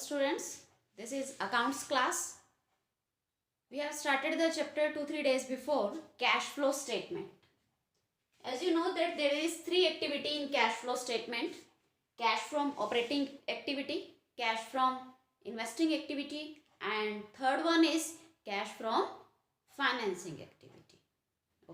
students, this is accounts class. We have started the chapter 2-3 days before, cash flow statement. As you know that there is 3 activity in cash flow statement: cash from operating activity, cash from investing activity, and third one is cash from financing activity.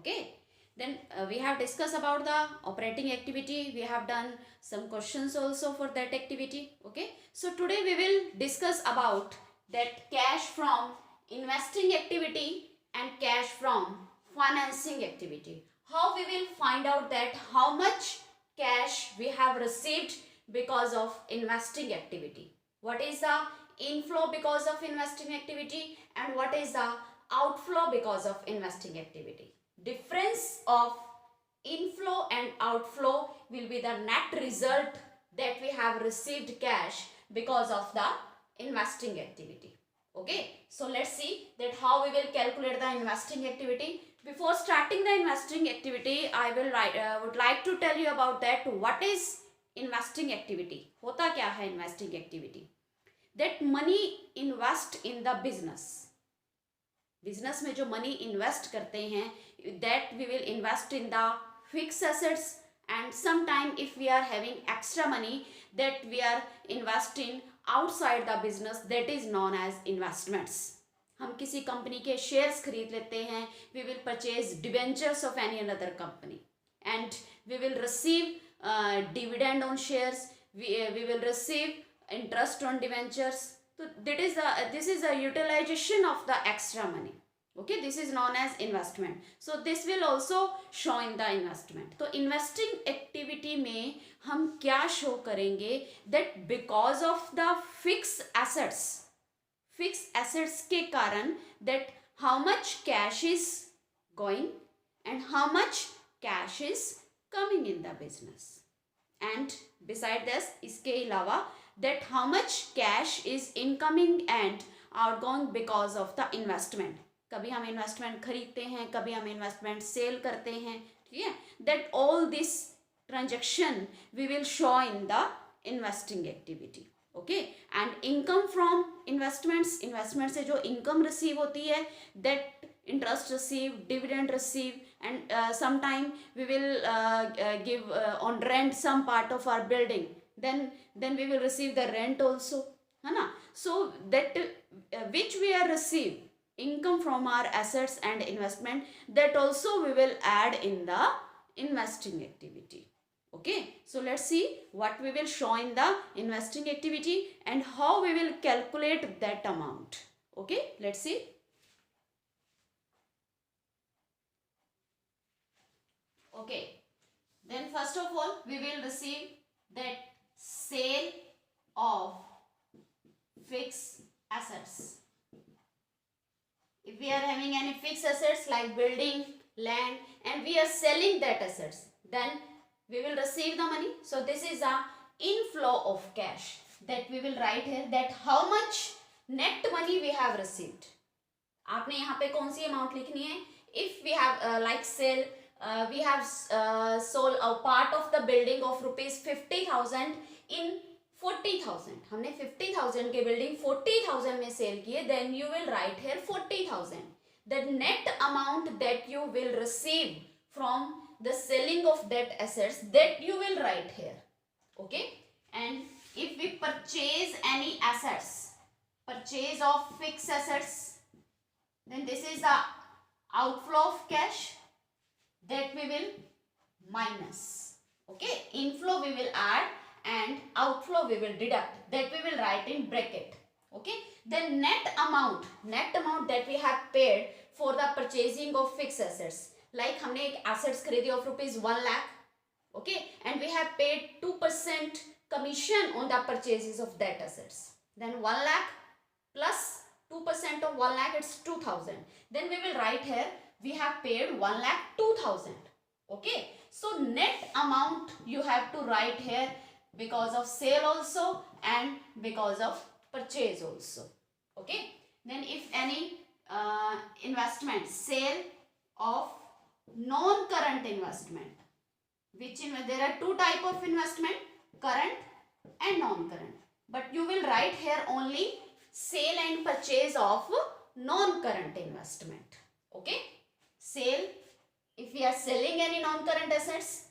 Okay, then we have discussed about the operating activity. We have done some questions also for that activity. Okay, so today we will discuss about that cash from investing activity and cash from financing activity. How we will find out that how much cash we have received because of investing activity, what is the inflow because of investing activity, and what is the outflow because of investing activity. Difference of inflow and outflow will be the net result that we have received cash because of the investing activity. Okay, so let's see that how we will calculate the investing activity. Before starting the investing activity, I will would like to tell you about that what is investing activity. होता क्या है investing activity? That money invest in the business. Business में जो money invest करते हैं, that we will invest in the fixed assets, and sometime if we are having extra money that we are investing outside the business, that is known as investments. हम किसी company के shares खरीद लेते हैं, we will purchase debentures of any another company and we will receive dividend on shares, we will receive interest on debentures. So this is a utilization of the extra money. Okay, this is known as investment. So this will also show in the investment. तो investing activity में हम क्या show करेंगे that because of the fixed assets के कारण that how much cash is going and how much cash is coming in the business, and beside this इसके अलावा that how much cash is incoming and outgoing because of the investment. कभी हम investment खरीदते हैं, कभी हम investment sell करते हैं, ठीक है. That all this transaction we will show in the investing activity. Okay, and income from investments, investment से जो इनकम रिसीव होती है, that interest receive, dividend receive, and sometime we will give on rent some part of our building, then we will receive the rent also, है ना. So that which we are receive income from our assets and investment, that also we will add in the investing activity. Okay, so let's see what we will show in the investing activity and how we will calculate that amount. Okay, let's see. Okay, then first of all we will receive that sale of fixed assets. If we are having any fixed assets like building, land, and we are selling that assets, then we will receive the money. So this is a inflow of cash that we will write here, that how much net money we have received. आपने यहाँ पे कौन सी amount लिखनी है? If we have like sale, we have sold a part of the building of rupees 50,000 in 40,000. हमने 50,000 के building 40,000 में cell किए, then you will write here 40,000. The net amount that you will receive from the selling of that assets, that you will write here. Okay, and if we purchase any assets, purchase of fixed assets, then this is the outflow of cash that we will minus. Okay, inflow we will add and outflow we will deduct, that we will write in bracket. Okay, then net amount that we have paid for the purchasing of fixed assets, like हमने एक assets खरीदी of rupees 1 lakh. Okay, and we have paid 2% commission on the purchases of that assets, then 1 lakh plus 2% of 1 lakh, it's 2,000. Then we will write here we have paid 1 lakh 2,000. Okay, so net amount you have to write here because of sale also and because of purchase also. Okay, then if any investment, sale of non-current investment, which there are two type of investment, current and non-current. but you will write here only sale and purchase of non-current investment. Okay, sale, if we are selling any non-current assets,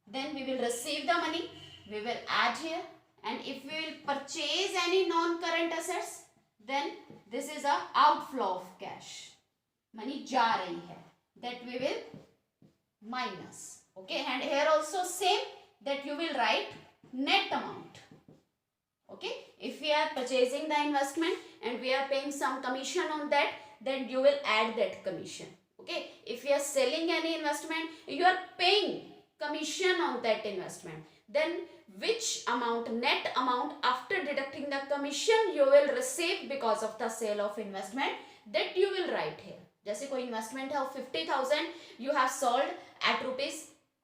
then we will receive the money, we will add here, and if we will purchase any non-current assets, then this is a outflow of cash, money जा रही है, that we will minus. Okay, and here also same, that you will write net amount. Okay, if we are purchasing the investment and we are paying some commission on that, then you will add that commission. Okay, if you are selling any investment, you are paying commission on that investment, then which amount, net amount after deducting the commission you will receive because of the sale of investment, that you will write here. जैसे कोई investment है of 50,000, you have sold at rupees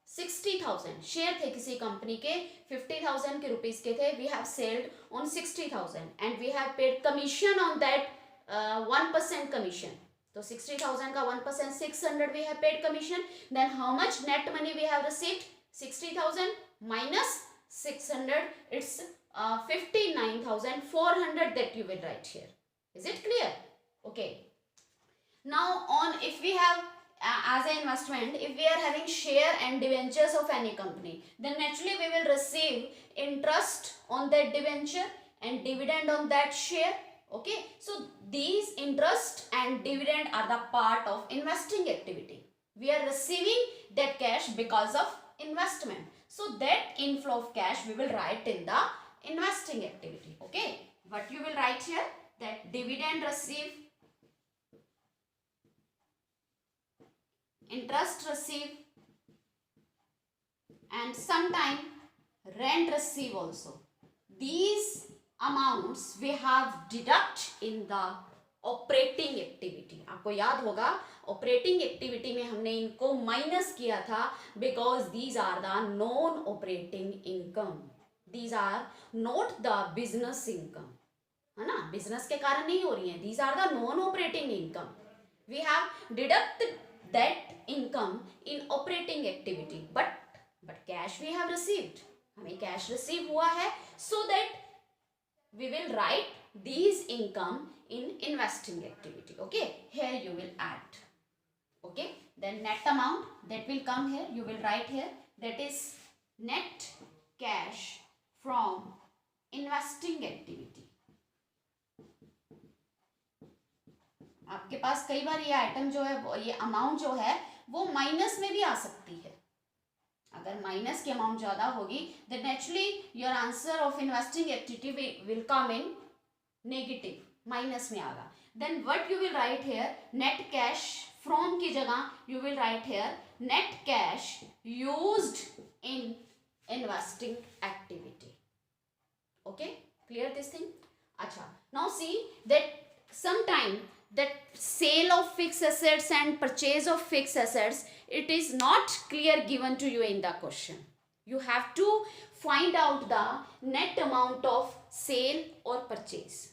60,000, share थे किसी company के 50,000 के rupees के थे, we have selled on 60,000 and we have paid commission on that 1% commission. तो 60,000 का 1% 600 we have paid commission. Then how much net money we have received? 60,000 minus 600, it's 59,400 that you will write here. Is it clear? Okay. Now on, if we have as an investment, if we are having share and debentures of any company, then naturally we will receive interest on that debenture and dividend on that share. Okay, so these interest and dividend are the part of investing activity. We are receiving that cash because of investment. So that inflow of cash we will write in the investing activity. Okay, what you will write here, that dividend receive, interest receive, and sometime rent receive also. These amounts we have deduct in the operating activity. आपको याद होगा operating activity में हमने इनको minus किया था, because these are the non operating income. These are not the business income, है ना, बिजनेस के कारण नहीं हो रही है. These are the non operating income. We have deducted that income in operating activity, but cash we have received, हमें cash receive हुआ है, so that we will write these income in investing activity. Okay, here you will add. Okay, then net amount that will come here, you will write here, that is net cash from investing activity. आपके पास कई बार ये item जो है, ये amount जो है वो minus में भी आ सकती है. अगर माइनस की अमाउंट ज्यादा होगी, then naturally your answer of investing activity will come in negative, minus में आएगा. Then what you will write here, net cash from की जगह you will write here net cash used in investing activity. Okay, clear this thing? अच्छा, now see that sometime that sale of fixed assets and purchase of fixed assets, it is not clear given to you in the question. You have to find out the net amount of sale or purchase.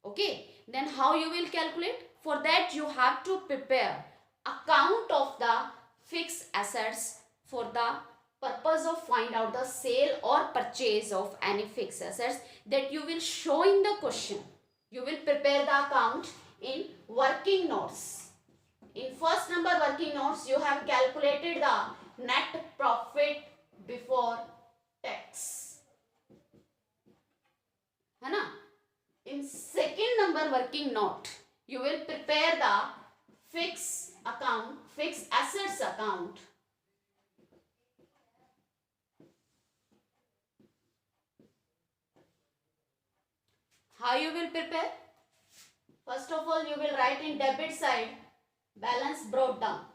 Okay, then how you will calculate? For that you have to prepare account of the fixed assets for the purpose of find out the sale or purchase of any fixed assets that you will show in the question. You will prepare the account in working notes. In first number working notes, you have calculated the net profit before tax, है ना? In second number working note, you will prepare the fixed account, fixed assets account. How you will prepare? First of all, you will write in debit side balance brought down,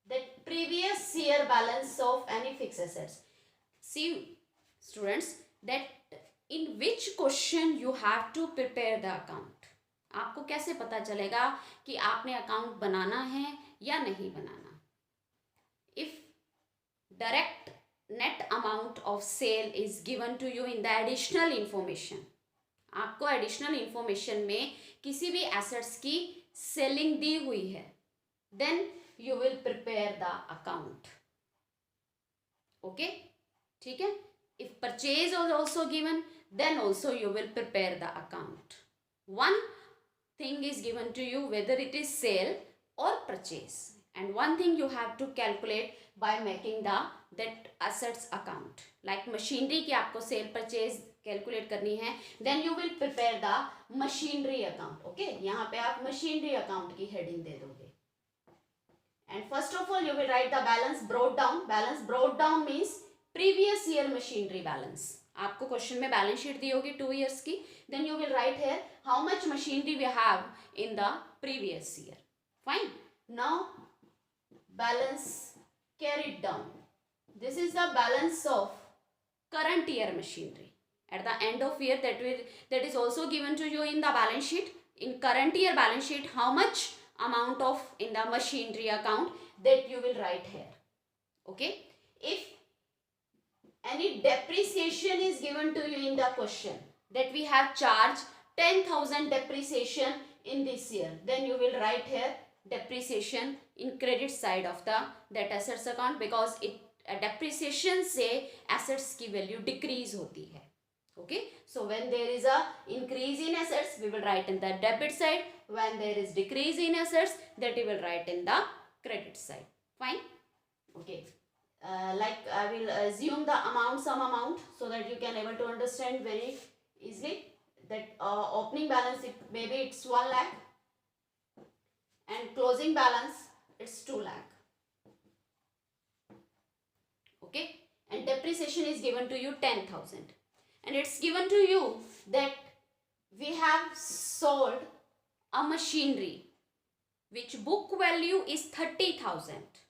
that previous year balance of any fixed assets. See students, that in which question you have to prepare the account. आपको कैसे पता चलेगा कि आपने account बनाना है या नहीं बनाना? If direct net amount of sale is given to you in the additional information, आपको एडिशनल इंफॉर्मेशन में किसी भी एसेट्स की सेलिंग दी हुई है, then you will prepare the account. Okay, ठीक है. If purchase is also given, then also you will prepare the account. One thing is given to you, whether it is sale or purchase, and one thing you have to calculate by making the that assets account. Like machinery की आपको sale purchase calculate करनी है, then you will prepare the machinery account. Okay, यहाँ पे आप machinery account की heading दे दोगे. And first of all you will write the balance brought down. Balance brought down means previous year machinery balance. आपको question में balance sheet दी होगी 2 years की, then you will write here how much machinery we have in the previous year. Fine. Now balance carried down. This is the balance of current year machinery. At the end of year, that is also given to you in the balance sheet. In current year balance sheet, how much amount of in the machinery account, that you will write here. Okay. If any depreciation is given to you in the question, that we have charged 10,000 depreciation in this year, then you will write here depreciation in credit side of the that assets account, because it depreciation से assets की value decrease होती है. Okay, so when there is a increase in assets, we will write in the debit side. When there is decrease in assets, that you will write in the credit side. Fine. Okay. Like I will assume the amount, some amount, so that you can able to understand very easily. That opening balance, maybe it's 1 lakh, and closing balance it's 2 lakh. Okay, and depreciation is given to you 10,000, and it's given to you that we have sold a machinery which book value is 30,000.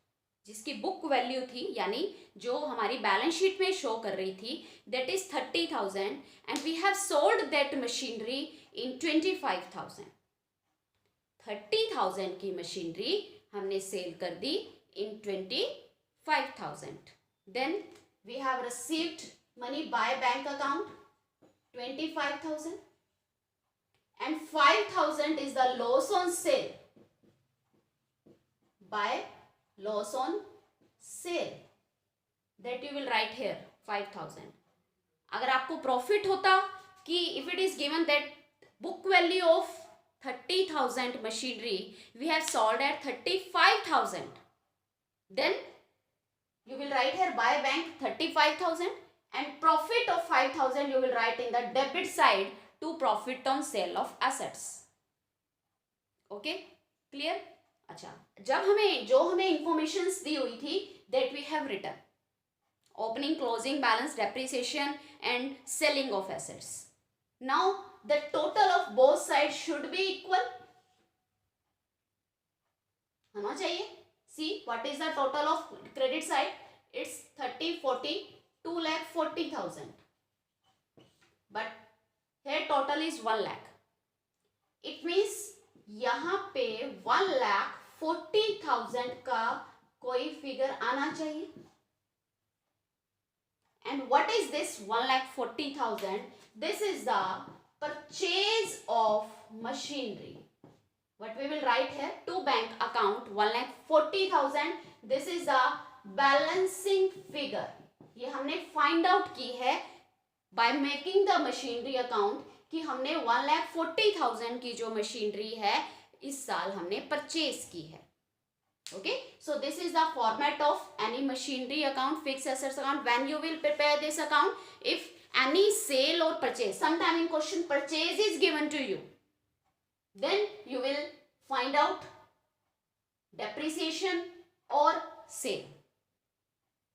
जिसकी book value थी, यानी जो हमारी balance sheet में show कर रही थी, that is 30,000, and we have sold that machinery in 25,000. 30,000 की मशीनरी हमने सेल कर दी in 25,000. Then we have received money by bank account 25,000, and 5,000 is the loss on sale. By loss on sale, that you will write here 5,000. अगर आपको profit होता कि if it is given that book value of 30,000 machinery we have sold at 35,000, then you will write here by bank 35,000, and profit of 5,000 you will write in the debit side to profit on sale of assets. Okay, clear? अच्छा, जब हमें informations दी हुई थी, that we have written opening, closing balance, depreciation and selling of assets. Now the total of both sides should be equal. होना चाहिए. See what is the total of credit side? It's 30, 40, 2,40,000. But here total is 1 lakh. It means यहाँ पे 1,40,000 का कोई figure आना चाहिए. And what is this 1,40,000? This is the purchase of machinery. What we will write here? To bank account 1,40,000. This is the balancing figure. ये हमने find out की है by making the machinery account कि हमने 1,40,000 की जो मशीनरी है इस साल हमने परचेज की है. Okay, so this is the format of any machinery account, fixed assets account. When you will prepare this account, if any sale or purchase, sometime in question purchase is given to you, then you will find out depreciation or sale.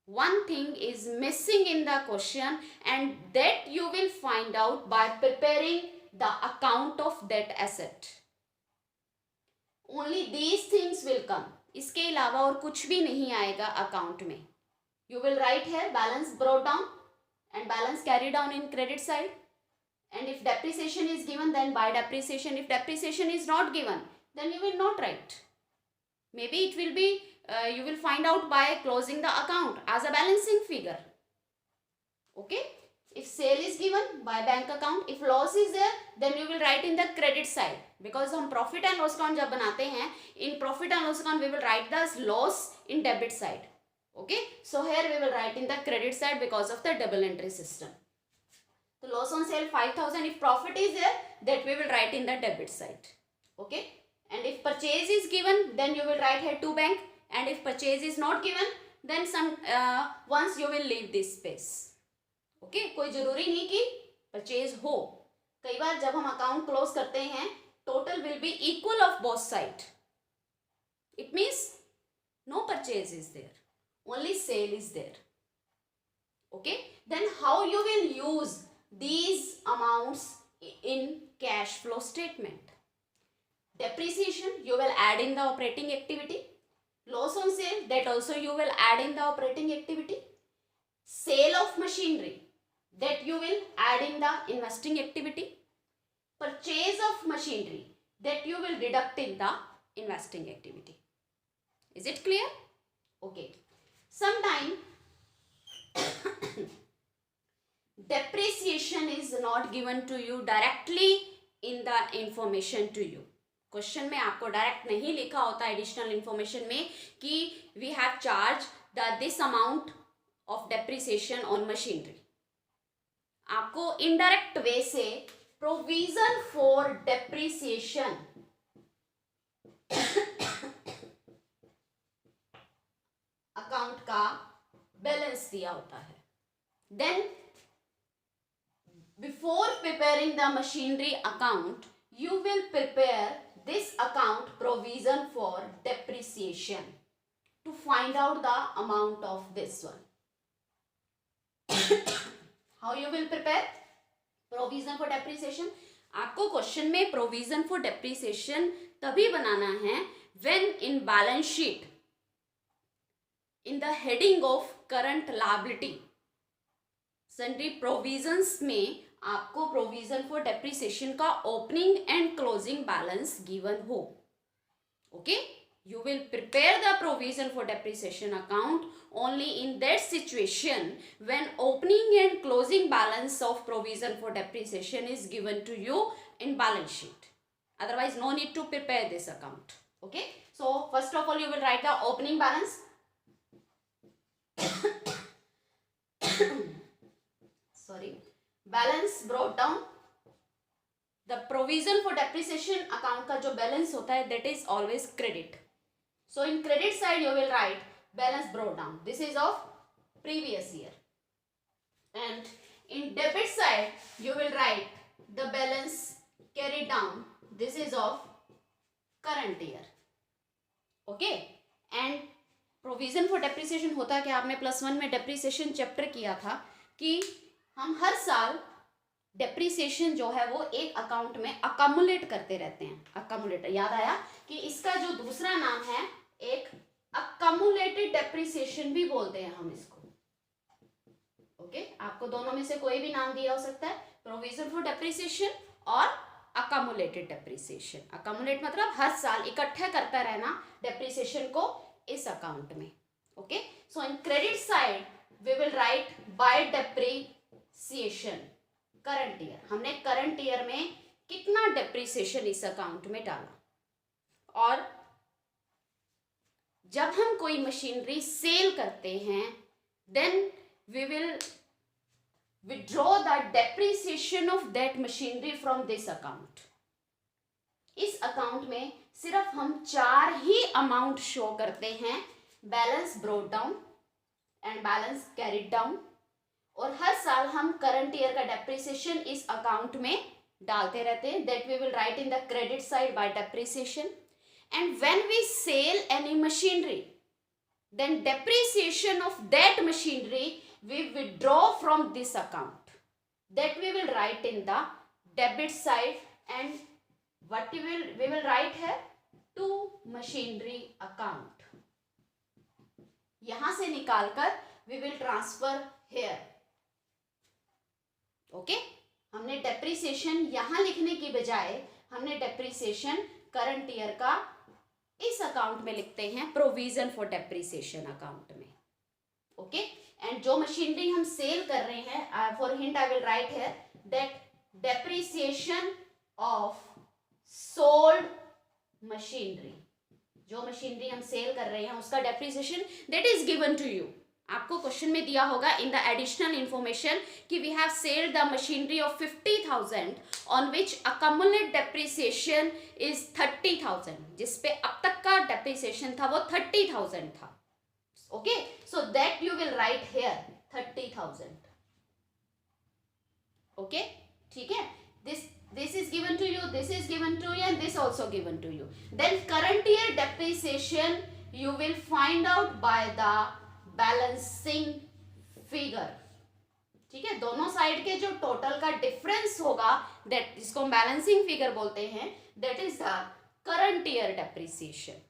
One thing is missing in the question, and that you will find out by preparing the account of that asset. Only these things will come. इसके अलावा और कुछ भी नहीं आएगा account में. You will write here balance brought down and balance carried down in credit side. And if depreciation is given, then by depreciation. If depreciation is not given, then you will not write. Maybe it will be you will find out by closing the account as a balancing figure. Okay, if sale is given, by bank account. If loss is there, then you will write in the credit side, because हम profit and loss account जब बनाते हैं, in profit and loss account we will write the loss in debit side. Okay, so here we will write in the credit side because of the double entry system. So loss on sale 5,000. If profit is there, that we will write in the debit side. Okay. And if purchase is given, then you will write here to bank. And if purchase is not given, then once you will leave this space. Okay. कोई जरूरी नहीं कि purchase हो. कई बार जब हम account close करते हैं, total will be equal of both side. It means no purchase is there, only sale is there. Okay. Then how you will use these amounts in cash flow statement? Depreciation you will add in the operating activity. Loss on sale, that also you will add in the operating activity. Sale of machinery, that you will add in the investing activity. Purchase of machinery, that you will deduct in the investing activity. Is it clear? Okay. Sometime depreciation is not given to you directly in the information to you. Question में आपको direct नहीं लिखा होता additional information में कि we have charge this amount of depreciation on machinery. आपको indirect way से provision for depreciation account का बैलेंस दिया होता है. Then before preparing the machinery account you will prepare this account provision for depreciation to find out the amount of this one. How you will prepare provision for depreciation? आपको question में provision for depreciation तभी बनाना है when in balance sheet in the heading of current liability sundry provisions में आपको provision for depreciation का opening and closing balance given हो. Okay. You will prepare the provision for depreciation account only in that situation when opening and closing balance of provision for depreciation is given to you in balance sheet. Otherwise, no need to prepare this account. Okay. So, first of all, you will write the opening balance. Sorry. Balance brought down. The provision for depreciation account का जो balance होता है that is always credit. So in credit side you will write balance brought down. This is of previous year. And in debit side you will write the balance carried down. This is of current year. Okay. And provision for depreciation होता है कि आपने +1 में depreciation chapter किया था कि हम हर साल डेप्रिसिएशन जो है वो एक अकाउंट में अकामुलेट करते रहते हैं. अकामुलेट याद आया कि इसका जो दूसरा नाम है एक अकामुलेटेड डेप्रिसिएशन भी बोलते हैं हम इसको. ओके. आपको दोनों में से कोई भी नाम दिया हो सकता है, प्रोविजन फॉर डेप्रिसिएशन और अकामुलेटेड डेप्रिसिएशन. अकामुलेट मतलब हर साल इकट्ठा करता रहना डेप्रिसिएशन को इस अकाउंट में. Okay. So in credit side we will write by depreciation current year. हमने करंट ईयर में कितना डेप्रिसिएशन इस अकाउंट में डाला. और जब हम कोई मशीनरी सेल करते हैं then we will withdraw the depreciation of that machinery from this account. इस अकाउंट में सिर्फ हम 4 ही अमाउंट शो करते हैं. Balance brought down and balance carried down. और हर साल हम करंट ईयर का डेप्रिसिएशन इस अकाउंट में डालते रहते हैं. That we will write in the credit side by depreciation. And when we sell any machinery then depreciation of that machinery we withdraw from this account. That we will write in the debit side. And what we will write है to machinery account. यहां से निकालकर we will transfer here. Okay. हमने depreciation यहां लिखने की बजाय हमने डेप्रिसिएशन करंट ईयर का इस अकाउंट में लिखते हैं, प्रोविजन फॉर डेप्रिसिएशन अकाउंट में. ओके. एंड जो मशीनरी हम सेल कर रहे हैं, for hint I will write here that depreciation of sold machinery. जो मशीनरी हम सेल कर रहे हैं उसका depreciation that is given to you. आपको क्वेश्चन में दिया होगा इन द एडिशनल इंफॉर्मेशन कि we have selled the machinery of 50,000 on which accumulated depreciation is 30,000, जिसपे अब तक का डेप्रिसिएशन था वो 30,000 था. Okay, so that you will write here 30,000. Okay, ठीक है. This is given to you, this is given to you, and this also given to you. Then current year depreciation you will find out by the balancing figure. ठीक है, दोनों side के जो total का difference होगा, that जिसको हम balancing figure बोलते हैं, that is the current year depreciation,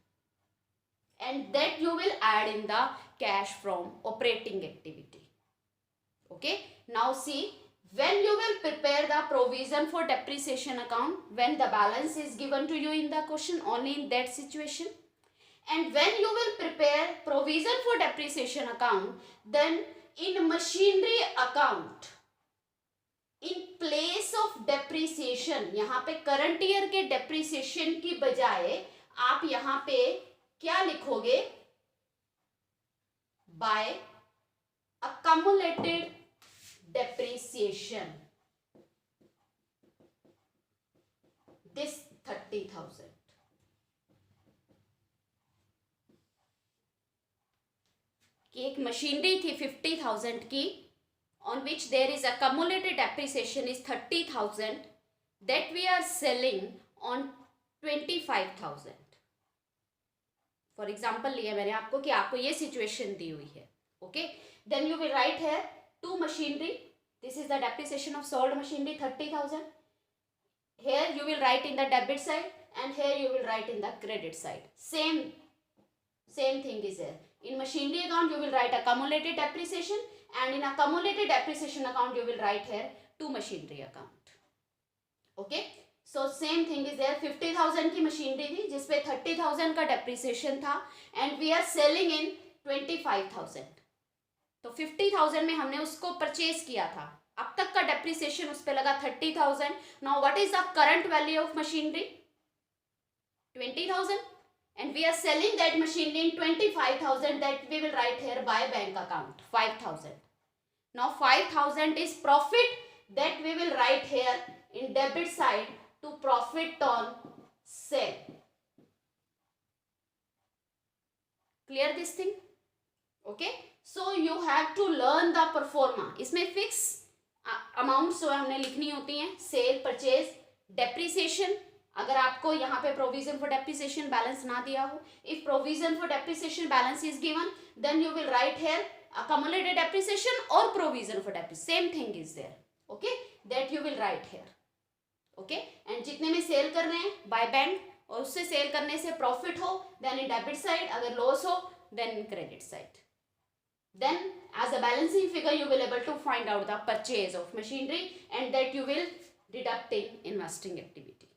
and that you will add in the cash from operating activity. Okay, now see, when you will prepare the provision for depreciation account, when the balance is given to you in the question, only in that situation. And when you will prepare provision for depreciation account, then in machinery account, in place of depreciation, यहाँ पे current year के depreciation की बजाय आप यहाँ पे क्या लिखोगे? by accumulated depreciation, this 30,000. कि एक मशीनरी थी 50,000 की, on which there is accumulated depreciation is 30,000, that we are selling on 25,000. For example लिया मैंने आपको कि आपको ये सिचुएशन दी हुई है. Okay, then you will write है to machinery, this is the depreciation of sold machinery 30,000. Here you will write in the debit side, and here you will write in the credit side. Same thing is there. In machinery account you will write accumulated depreciation, and in accumulated depreciation account you will write here to machinery account. Okay, so same thing is there. 50,000 की machinery थी जिसपे 30,000 का depreciation था, and we are selling in 25,000. तो 50,000 में हमने उसको purchase किया था, अब तक का डेप्रिसिएशन उस पे लगा 30,000. Now what is the current value of machinery? 20,000, and we are selling that machinery in 25,000, that we will write here by bank account 5,000. Now 5,000 is profit, that we will write here in debit side to profit on sale. Clear this thing? Okay, so you have to learn the proforma. इसमें fix amounts जो हमने लिखनी होती हैं, cell, purchase, depreciation. अगर आपको यहाँ पे प्रोविजन फॉर डेप्रिसिएशन बैलेंस ना दिया हो, if provision for depreciation balance is given, then you will write here accumulated depreciation और provision for depreciation, same thing is there. Okay, that you will write here. Okay, and जितने में cell कर रहे हैं by bank, और उससे cell करने से प्रॉफिट हो, देन इन डेबिट साइड, अगर लॉस हो then in credit side. Then as a balancing figure you will able to find out the purchase of machinery, and that you will deduct in investing activity.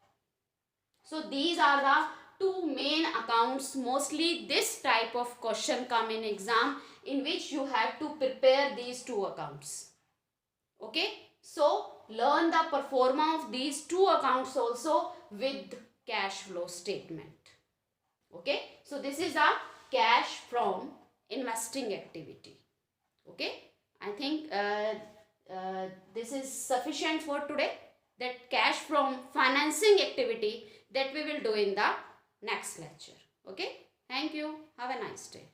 So these are the two main accounts. Mostly this type of question come in exam, in which you have to prepare these two accounts. Okay, so learn the pro forma of these two accounts also with cash flow statement. Okay, so this is the cash from investing activity. Okay, I think this is sufficient for today. That cash from financing activity, that we will do in the next lecture. Okay, thank you, have a nice day.